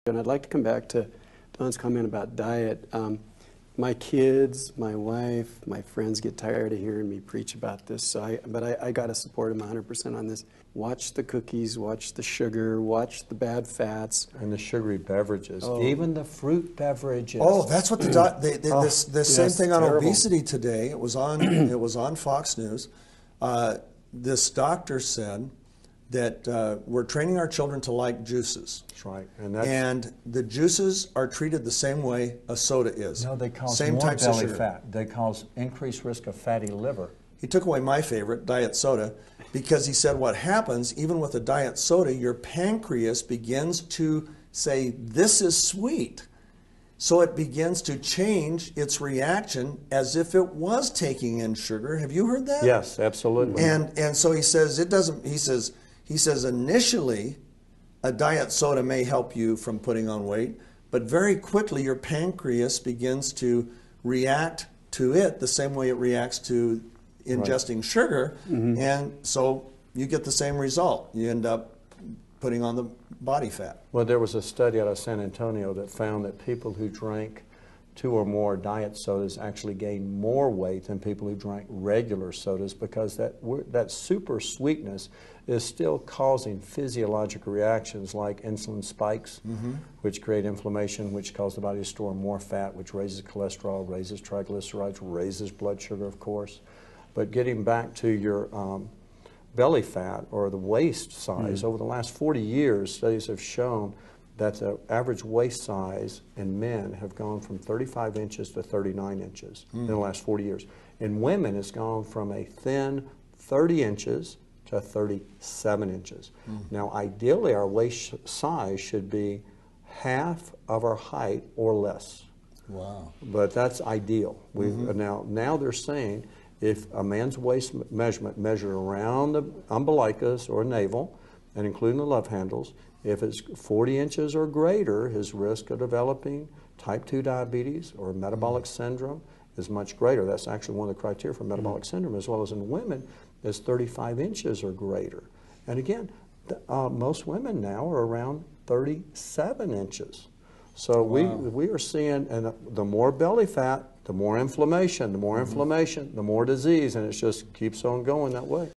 And I'd like to come back to Don's comment about diet. My kids, my wife, my friends get tired of hearing me preach about this, but I got to support them 100% on this. Watch the cookies, watch the sugar, watch the bad fats. And the sugary beverages, even the fruit beverages. Oh, that's what the same thing on terrible. obesity today. It was on Fox News. This doctor said that we're training our children to like juices. That's right. And the juices are treated the same way a soda is. No, they cause same more types belly of sugar. fat. They cause increased risk of fatty liver. He took away my favorite, diet soda, because he said what happens, even with a diet soda, your pancreas begins to say, this is sweet. So it begins to change its reaction as if it was taking in sugar. Have you heard that? Yes, absolutely. And so he says it doesn't. He says initially, a diet soda may help you from putting on weight, but very quickly your pancreas begins to react to it the same way it reacts to ingesting sugar, and so you get the same result. You end up putting on the body fat. Well, there was a study out of San Antonio that found that people who drank 2 or more diet sodas actually gained more weight than people who drank regular sodas, because that super sweetness is still causing physiological reactions like insulin spikes, which create inflammation, which cause the body to store more fat, which raises cholesterol, raises triglycerides, raises blood sugar, of course. But getting back to your belly fat or the waist size, over the last 40 years, studies have shown that the average waist size in men have gone from 35 inches to 39 inches in the last 40 years. In women, it's gone from a thin 30 inches to 37 inches. Now, ideally, our waist size should be half of our height or less. Wow. But that's ideal. Now they're saying if a man's waist measurement measured around the umbilicus or navel, and including the love handles, if it's 40 inches or greater, his risk of developing type 2 diabetes or metabolic syndrome is much greater. That's actually one of the criteria for metabolic syndrome, as well as in women, is 35 inches or greater. And again, most women now are around 37 inches. So we are seeing, and the more belly fat, the more inflammation, the more inflammation, the more disease, and it just keeps on going that way.